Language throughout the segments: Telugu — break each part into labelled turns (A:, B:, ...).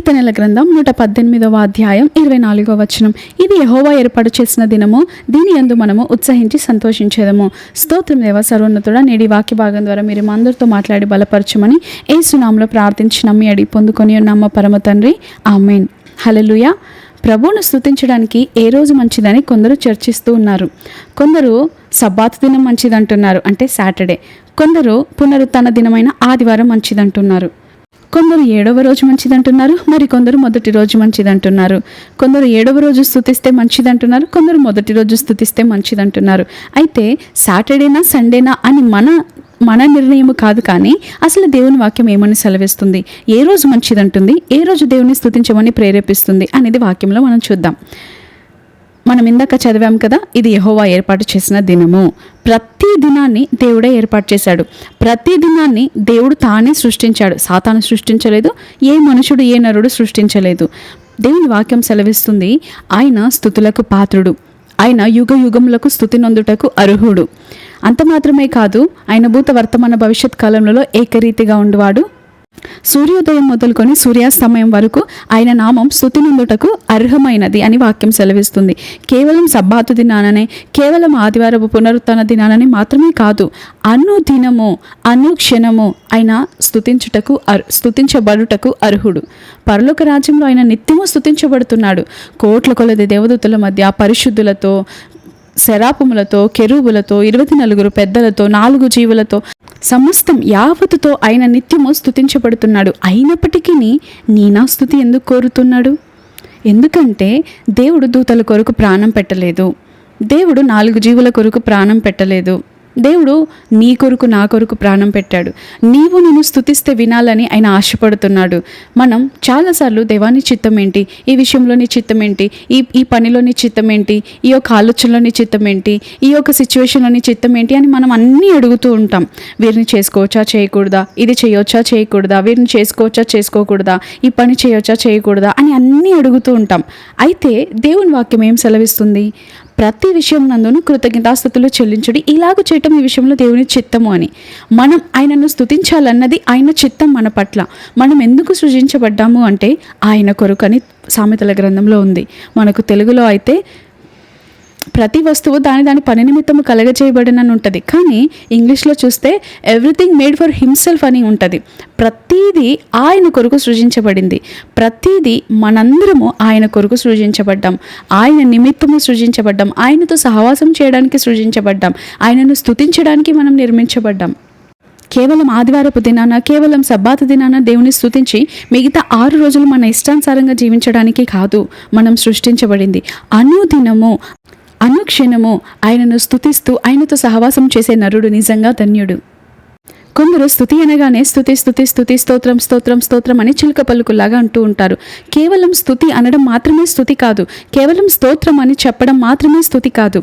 A: కీర్తనల గ్రంథం 118వ అధ్యాయం 24వ వచనం. ఇది యెహోవా ఏర్పాటు చేసిన దినము, దీని యందు మనము ఉత్సహించి సంతోషించేదము. స్తోత్రం దేవ సర్వోన్నతుడా, నేడి వాక్య భాగం ద్వారా మీరు మా అందరితో మాట్లాడి బలపరచమని యేసు నామములో ప్రార్థించి నమ్మి అడిగి పొందుకొని ఉన్నాము పరమ తండ్రి, ఆమేన్. హల్లెలూయా. ప్రభువును స్తుతించడానికి ఏ రోజు మంచిదని కొందరు చర్చిస్తూ ఉన్నారు. కొందరు సబ్బాతు దినం మంచిదంటున్నారు, అంటే సాటర్డే. కొందరు పునరుత్థాన దినమైన ఆదివారం మంచిదంటున్నారు. కొందరు 7వ రోజు మంచిదంటున్నారు, మరి కొందరు మొదటి రోజు మంచిదంటున్నారు. కొందరు 7వ రోజు స్తుతిస్తే మంచిదంటున్నారు, కొందరు మొదటి రోజు స్తుతిస్తే మంచిదంటున్నారు. అయితే సాటర్డేనా సండేనా అని మన నిర్ణయం కాదు, కానీ అసలు దేవుని వాక్యం ఏమని సెలవిస్తుంది, ఏ రోజు మంచిదంటుంది, ఏ రోజు దేవుని స్తుతించమని ప్రేరేపిస్తుంది అనేది వాక్యంలో మనం చూద్దాం. మనం ఇందాక చదివాం కదా, ఇది యెహోవా ఏర్పాటు చేసిన దినము. ప్రతి దినాన్ని దేవుడే ఏర్పాటు చేశాడు. ప్రతి దినాన్ని దేవుడు తానే సృష్టించాడు. సాతాను సృష్టించలేదు, ఏ మనుషుడు ఏ నరుడు సృష్టించలేదు. దేవుని వాక్యం సెలవిస్తుంది, ఆయన స్తుతులకు పాత్రుడు, ఆయన యుగ యుగములకు స్తుతి నొందుటకు అర్హుడు. అంత మాత్రమే కాదు, ఆయన భూత వర్తమాన భవిష్యత్ కాలంలో ఏకరీతిగా ఉండేవాడు. సూర్యోదయం మొదలుకొని సూర్యాస్తమయం వరకు ఆయన నామం స్తుతి నొందుటకు అర్హమైనది అని వాక్యం సెలవిస్తుంది. కేవలం సబ్బాతు దినాననే, కేవలం ఆదివారపు పునరుత్థాన దినాననే మాత్రమే కాదు, అనుదినము అనుక్షణము ఆయన స్తుతించబడుటకు అర్హుడు. పరలోక రాజ్యంలో ఆయన నిత్యము స్తుతించబడుతున్నాడు. కోట్ల కొలది దేవదూతల మధ్య పరిశుద్ధులతో, శరాపుములతో, కెరూబులతో, 24 పెద్దలతో, 4 జీవులతో, సమస్తం యావత్తుతో ఆయన నిత్యము స్తుతించబడుతున్నాడు. అయినప్పటికీ నీ నా స్తుతి ఎందుకు కోరుతున్నాడు? ఎందుకంటే దేవుడు దూతల కొరకు ప్రాణం పెట్టలేదు, దేవుడు 4 జీవుల కొరకు ప్రాణం పెట్టలేదు. దేవుడు నీ కొరకు నా కొరకు ప్రాణం పెట్టాడు. నీవు నేను స్తుతిస్తే వినాలని ఆయన ఆశపడుతున్నాడు. మనం చాలాసార్లు దేవాని చిత్తం ఏంటి, ఈ విషయంలో నీ చిత్తం ఏంటి, ఈ పనిలో నీ చిత్తం ఏంటి, ఈ యొక్క ఆలోచనలో నీ చిత్తం ఏంటి, ఈ యొక్క సిచ్యువేషన్లో నీ చిత్తం ఏంటి అని మనం అన్నీ అడుగుతూ ఉంటాం. వీరిని చేసుకోవచ్చా చేయకూడదా, ఇది చేయొచ్చా చేయకూడదా, వీరిని చేసుకోవచ్చా చేసుకోకూడదా, ఈ పని చేయొచ్చా చేయకూడదా అని అన్నీ అడుగుతూ ఉంటాం. అయితే దేవుని వాక్యం ఏం సెలవిస్తుంది? ప్రతి విషయం నందును కృతజ్ఞతాస్తుతులు చెల్లించుడి, ఇలాగ చేయటం ఈ విషయంలో దేవుని చిత్తము అని. మనం ఆయనను స్తుతించాలన్నది ఆయన చిత్తం మన పట్ల. మనం ఎందుకు సృజించబడ్డాము అంటే ఆయన కొరకు అని సామెతల గ్రంథంలో ఉంది. మనకు తెలుగులో అయితే ప్రతి వస్తువు దాని పని నిమిత్తము కలగజేయబడినని ఉంటుంది, కానీ ఇంగ్లీష్లో చూస్తే ఎవ్రీథింగ్ మేడ్ ఫర్ హిమ్సెల్ఫ్ అని ఉంటుంది. ప్రతీది ఆయన కొరకు సృజించబడింది. ప్రతీది మనందరము ఆయన కొరకు సృజించబడ్డాం, ఆయన నిమిత్తము సృజించబడ్డాం, ఆయనతో సహవాసం చేయడానికి సృజించబడ్డాం, ఆయనను స్తుతించడానికి మనం నిర్మించబడ్డాం. కేవలం ఆదివారపు దినాన, కేవలం సబ్బాతు దినాన దేవుని స్తుతించి మిగతా 6 రోజులు మన ఇష్టానుసారంగా జీవించడానికి కాదు మనం సృష్టించబడింది. అనుదినము అనుక్షణము ఆయనను స్తుతిస్తూ ఆయనతో సహవాసం చేసే నరుడు నిజంగా ధన్యుడు. కొందరు స్తుతి అనగానే స్తుతి స్తుతి స్తుతి స్తోత్రం స్తోత్రం స్తోత్రం అని చిలుక పలుకులాగా అంటూ ఉంటారు. కేవలం స్తుతి అనడం మాత్రమే స్తుతి కాదు, కేవలం స్తోత్రం అని చెప్పడం మాత్రమే స్తుతి కాదు.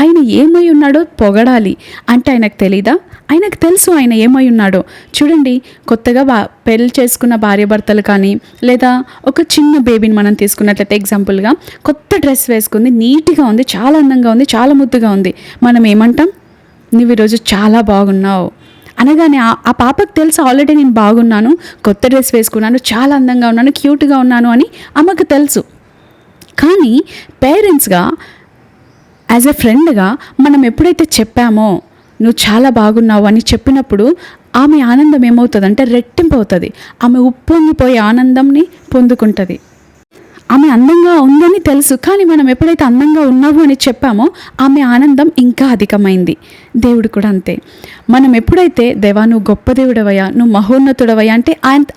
A: ఆయన ఏమై ఉన్నాడో పొగడాలి అంటే ఆయనకు తెలీదా? ఆయనకు తెలుసు ఆయన ఏమై ఉన్నాడో. చూడండి, కొత్తగా పెళ్లి చేసుకున్న భార్యాభర్తలు కానీ, లేదా ఒక చిన్న బేబీని మనం తీసుకున్నట్లయితే ఎగ్జాంపుల్గా కొత్త డ్రెస్ వేసుకుంది, నీట్గా ఉంది, చాలా అందంగా ఉంది, చాలా ముద్దుగా ఉంది. మనం ఏమంటాం? నువ్వు ఈరోజు చాలా బాగున్నావు అనగానే ఆ పాపకు తెలుసు ఆల్రెడీ నేను బాగున్నాను, కొత్త డ్రెస్ వేసుకున్నాను, చాలా అందంగా ఉన్నాను, క్యూట్గా ఉన్నాను అని ఆమెకు తెలుసు. కానీ పేరెంట్స్గా, యాజ్ ఎ ఫ్రెండ్గా మనం ఎప్పుడైతే చెప్పామో నువ్వు చాలా బాగున్నావు అని చెప్పినప్పుడు ఆమె ఆనందం ఏమవుతుందంటే రెట్టింపు అవుతుంది. ఆమె ఉప్పొంగిపోయే ఆనందంని పొందుకుంటుంది. ఆమె అందంగా ఉందని తెలుసు, కానీ మనం ఎప్పుడైతే అందంగా ఉన్నావు అని చెప్పామో ఆమె ఆనందం ఇంకా అధికమైంది. దేవుడు కూడా అంతే. మనం ఎప్పుడైతే దేవా నువ్వు గొప్ప దేవుడవయ్యా, నువ్వు మహోన్నతుడవయ్యా అంటే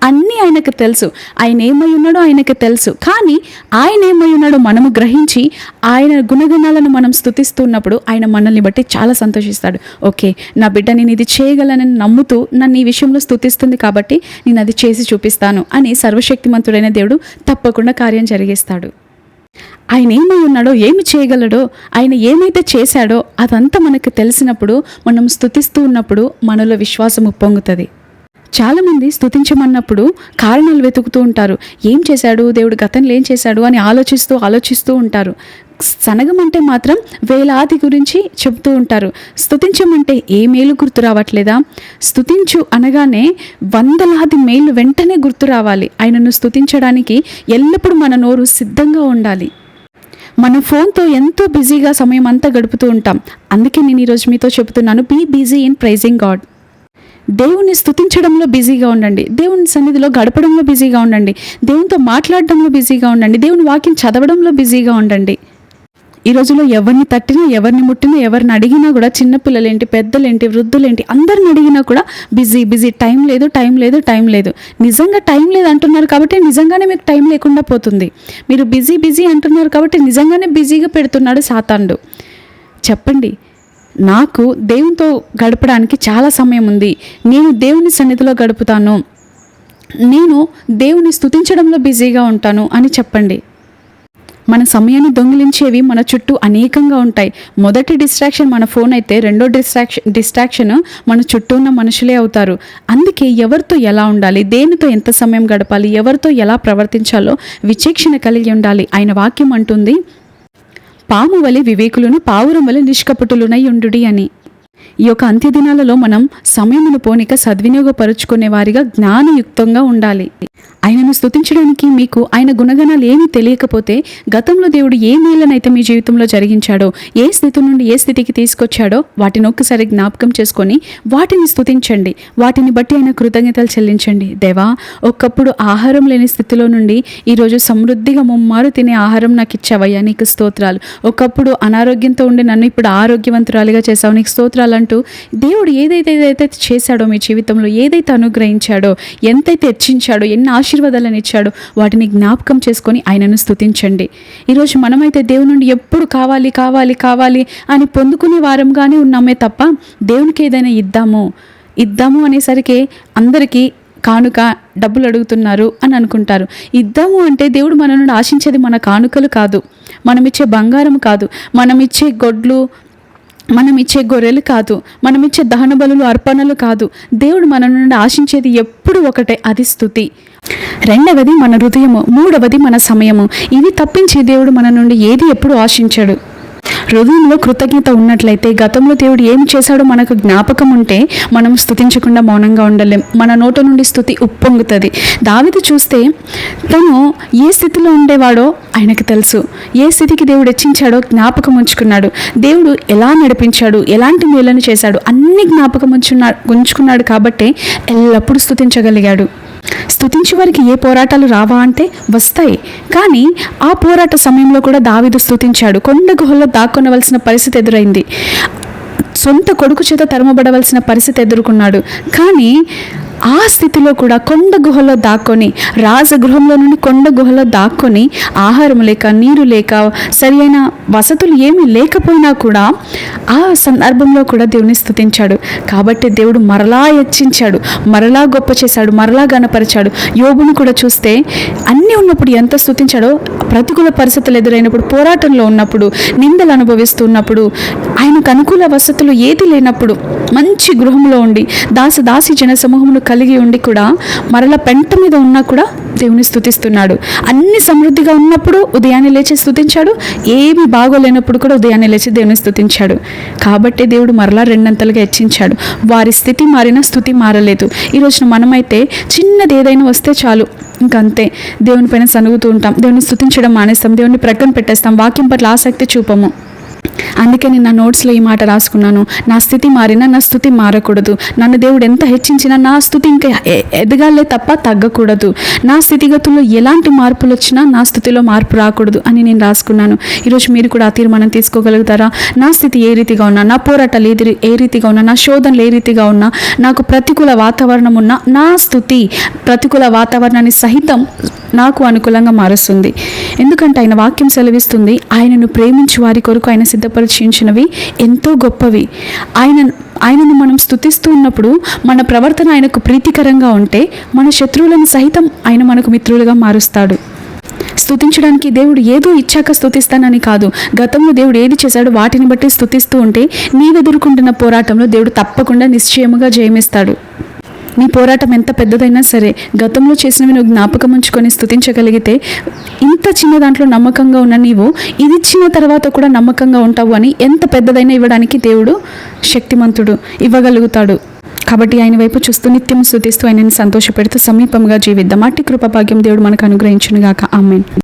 A: అన్నీ ఆయనకు తెలుసు, ఆయన ఏమై ఉన్నాడో ఆయనకు తెలుసు. కానీ ఆయన ఏమై ఉన్నాడో మనము గ్రహించి ఆయన గుణగణాలను మనం స్తుతిస్తున్నప్పుడు ఆయన మనల్ని బట్టి చాలా సంతోషిస్తాడు. ఓకే, నా బిడ్డ నేను ఇది చేయగలనని నమ్ముతూ నన్ను ఈ విషయంలో స్తుతిస్తుంది కాబట్టి నేను అది చేసి చూపిస్తాను అని సర్వశక్తిమంతుడైన దేవుడు తప్పకుండా కార్యం జరిగిస్తాడు. ఆయన ఏమై ఉన్నాడో, ఏమి చేయగలడో, ఆయన ఏమైతే చేశాడో అదంతా మనకు తెలిసినప్పుడు, మనం స్తుతిస్తూ ఉన్నప్పుడు మనలో విశ్వాసం ఉప్పొంగుతుంది. చాలామంది స్తుతించమన్నప్పుడు కారణాలు వెతుకుతూ ఉంటారు. ఏం చేశాడు దేవుడు, గతంలో ఏం చేశాడు అని ఆలోచిస్తూ ఉంటారు. సనగమంటే మాత్రం వేలాది గురించి చెబుతూ ఉంటారు. స్తుతించమంటే ఏ మేలు గుర్తు రావట్లేదా? స్తుతించు అనగానే వందలాది మేలు వెంటనే గుర్తు రావాలి. ఆయనను స్తుతించడానికి ఎల్లప్పుడూ మన నోరు సిద్ధంగా ఉండాలి. మన ఫోన్తో ఎంతో బిజీగా సమయం అంతా గడుపుతూ ఉంటాం. అందుకే నేను ఈరోజు మీతో చెబుతున్నాను, be busy in praising God. దేవుని స్తుతించడంలో బిజీగా ఉండండి. దేవుని సన్నిధిలో గడపడంలో బిజీగా ఉండండి. దేవునితో మాట్లాడడంలో బిజీగా ఉండండి. దేవుని వాక్యం చదవడంలో బిజీగా ఉండండి. ఈ రోజుల్లో ఎవరిని తట్టినా, ఎవరిని ముట్టినా, ఎవరిని అడిగినా కూడా, చిన్నపిల్లలేంటి, పెద్దలేంటి, వృద్ధులేంటి, అందరిని అడిగినా కూడా బిజీ. టైం లేదు. నిజంగా టైం లేదు అంటున్నారు కాబట్టి నిజంగానే మీకు టైం లేకుండా పోతుంది. మీరు బిజీ అంటున్నారు కాబట్టి నిజంగానే బిజీగా పెడుతున్నాడు సాతానుడు. చెప్పండి, నాకు దేవునితో గడపడానికి చాలా సమయం ఉంది, నేను దేవుని సన్నిధిలో గడుపుతాను, నేను దేవుని స్తుతించడంలో బిజీగా ఉంటాను అని చెప్పండి. మన సమయాన్ని దొంగిలించేవి మన చుట్టూ అనేకంగా ఉంటాయి. మొదటి డిస్ట్రాక్షన్ మన ఫోన్ అయితే, రెండో డిస్ట్రాక్షన్ మన చుట్టూ ఉన్న మనుషులే అవుతారు. అందుకే ఎవరితో ఎలా ఉండాలి, దేనితో ఎంత సమయం గడపాలి, ఎవరితో ఎలా ప్రవర్తించాలో విచక్షణ కలిగి ఉండాలి. ఆయన వాక్యం అంటుంది, పాము వలె వివేకులను, పావురం వలె నిష్కపటులునై ఉండుడి అని. ఈ యొక్క అంత్యదినాలలో మనం సమయమును పోనిక సద్వినియోగపరుచుకునే వారిగా జ్ఞానయుక్తంగా ఉండాలి. ఆయనను స్తుతించడానికి మీకు ఆయన గుణగణాలు ఏమీ తెలియకపోతే, గతంలో దేవుడు ఏ మేలనైతే మీ జీవితంలో జరిగించాడో, ఏ స్థితి నుండి ఏ స్థితికి తీసుకొచ్చాడో వాటిని ఒక్కసారి జ్ఞాపకం చేసుకొని వాటిని స్తుతించండి. వాటిని బట్టి ఆయన కృతజ్ఞతలు చెల్లించండి. దేవా, ఒకప్పుడు ఆహారం లేని స్థితిలో నుండి ఈరోజు సమృద్ధిగా ముమ్మారు తినే ఆహారం నాకు ఇచ్చావయ్యా, నీకు స్తోత్రాలు. ఒకప్పుడు అనారోగ్యంతో ఉండి నన్ను ఇప్పుడు ఆరోగ్యవంతురాలిగా చేశావు, నీకు స్తోత్రాలు అంటూ దేవుడు ఏదైతే చేశాడో, మీ జీవితంలో ఏదైతే అనుగ్రహించాడో, ఎంతైతే హెచ్చించాడో, ఎన్ని ఆశీర్వాదాలను ఇచ్చాడో వాటిని జ్ఞాపకం చేసుకొని ఆయనను స్తుతించండి. ఈరోజు మనమైతే దేవుని నుండి ఎప్పుడు కావాలి అని పొందుకునే వారంగానే ఉన్నామే తప్ప, దేవునికి ఏదైనా ఇద్దాము అనేసరికి అందరికీ కానుక, డబ్బులు అడుగుతున్నారు అని అనుకుంటారు. ఇద్దాము అంటే దేవుడు మన నుండి ఆశించేది మన కానుకలు కాదు, మనమిచ్చే బంగారం కాదు, మనమిచ్చే గొడ్లు, మనమిచ్చే గొర్రెలు కాదు, మనమిచ్చే దహన బలులు, అర్పణలు కాదు. దేవుడు మన నుండి ఆశించేది ఎప్పుడు ఒకటే, అది స్తుతి. రెండవది మన హృదయము, మూడవది మన సమయము. ఇవి తప్పించి దేవుడు మన నుండి ఏది ఎప్పుడు ఆశించాడు. హృదయంలో కృతజ్ఞత ఉన్నట్లయితే, గతంలో దేవుడు ఏమి చేశాడో మనకు జ్ఞాపకం ఉంటే, మనం స్తుతించకుండా మౌనంగా ఉండలేం. మన నోట నుండి స్తుతి ఉప్పొంగుతుంది. దావీదు చూస్తే తను ఏ స్థితిలో ఉండేవాడో ఆయనకు తెలుసు. ఏ స్థితికి దేవుడు హెచ్చించాడో జ్ఞాపకం ఉంచుకున్నాడు. దేవుడు ఎలా నడిపించాడు, ఎలాంటి మేలను చేశాడు అన్ని జ్ఞాపకం ఉంచుకున్నాడు కాబట్టి ఎల్లప్పుడూ స్తుతించగలిగాడు. స్తుతించే వారికి ఏ పోరాటాలు రావా అంటే వస్తాయి. కానీ ఆ పోరాట సమయంలో కూడా దావీదు స్తుతించాడు. కొండ గుహల్లో దాక్కొనవలసిన పరిస్థితి ఎదురైంది. సొంత కొడుకు చేత తరమబడవలసిన పరిస్థితి ఎదుర్కొన్నాడు. కానీ ఆ స్థితిలో కూడా కొండ గుహలో దాక్కొని, రాజగృహంలో నుండి కొండ గుహలో దాక్కొని, ఆహారం లేక, నీరు లేక, సరి అయిన వసతులు ఏమీ లేకపోయినా కూడా ఆ సందర్భంలో కూడా దేవుని స్తుతించాడు. కాబట్టి దేవుడు మరలా హెచ్చించాడు, మరలా గొప్ప చేశాడు, మరలా గణపరిచాడు. యోబును కూడా చూస్తే అన్నీ ఉన్నప్పుడు ఎంత స్తుతించాడో, ప్రతికూల పరిస్థితులు ఎదురైనప్పుడు, పోరాటంలో ఉన్నప్పుడు, నిందలు అనుభవిస్తున్నప్పుడు, ఆయనకు అనుకూల వసతులు ఏది లేనప్పుడు, మంచి గృహంలో ఉండి దాసి జన సమూహమును కలిగి ఉండి కూడా మరలా పెంట మీద ఉన్నా కూడా దేవుని స్తుతిస్తున్నాడు. అన్ని సమృద్ధిగా ఉన్నప్పుడు ఉదయాన్నే లేచి స్తుతించాడు, ఏమి బాగోలేనప్పుడు కూడా ఉదయాన్నే లేచి దేవుని స్తుతించాడు. కాబట్టి దేవుడు మరలా రెండంతలుగా హెచ్చించాడు. వారి స్థితి మారినా స్తుతి మారలేదు. ఈ రోజున మనమైతే చిన్నది ఏదైనా వస్తే చాలు, ఇంకంతే దేవుని పైన సనుగుతూ ఉంటాం, దేవుని స్తుతించడం మానేస్తాం, దేవుని ప్రక్కన పెట్టేస్తాం, వాక్యం పట్ల ఆసక్తి చూపము. అందుకే నేను నా నోట్స్లో ఈ మాట రాసుకున్నాను, నా స్థితి మారినా నా స్థుతి మారకూడదు. నన్ను దేవుడు ఎంత హెచ్చించినా నా స్థుతి ఇంకా ఎదగాలే తప్ప తగ్గకూడదు. నా స్థితిగతుల్లో ఎలాంటి మార్పులు వచ్చినా నా స్థుతిలో మార్పు రాకూడదు అని నేను రాసుకున్నాను. ఈరోజు మీరు కూడా ఆ తీర్మానం తీసుకోగలుగుతారా? నా స్థితి ఏ రీతిగా ఉన్నా, నా పోరాటాలు ఏ రీతిగా ఉన్నా, నా శోధనలు ఏ రీతిగా ఉన్నా, నాకు ప్రతికూల వాతావరణం ఉన్నా, నా స్థుతి ప్రతికూల వాతావరణాన్ని సహితం నాకు అనుకూలంగా మారుస్తుంది. ఎందుకంటే ఆయన వాక్యం సెలవిస్తుంది, ఆయనను ప్రేమించి వారి కొరకు ఆయన సిద్ధపరిచించినవి ఎంతో గొప్పవి. ఆయనను మనం స్తుతిస్తూ ఉన్నప్పుడు మన ప్రవర్తన ఆయనకు ప్రీతికరంగా ఉంటే, మన శత్రువులను సహితం ఆయన మనకు మిత్రులుగా మారుస్తాడు. స్తుతించడానికి దేవుడు ఏదో ఇచ్చాక స్తుతిస్తానని కాదు, గతంలో దేవుడు ఏది చేశాడో వాటిని బట్టి స్తుతిస్తూ ఉంటే నీవెదుర్కొంటున్న పోరాటంలో దేవుడు తప్పకుండా నిశ్చయముగా జయమిస్తాడు. నీ పోరాటం ఎంత పెద్దదైనా సరే గతంలో చేసినవి నువ్వు జ్ఞాపకం ఉంచుకొని స్తుతించగలిగితే, ఇంత చిన్న దాంట్లో నమ్మకంగా ఉన్న నీవు ఇది ఇచ్చిన తర్వాత కూడా నమ్మకంగా ఉంటావు అని ఎంత పెద్దదైనా ఇవ్వడానికి దేవుడు శక్తిమంతుడు, ఇవ్వగలుగుతాడు. కాబట్టి ఆయన వైపు చూస్తూ నిత్యం స్తుతిస్తూ ఆయనని సంతోషపెడుతూ సమీపంగా జీవిద్దాం. అట్టి కృప భాగ్యం దేవుడు మనకు అనుగ్రహించునుగాక. ఆమేన్.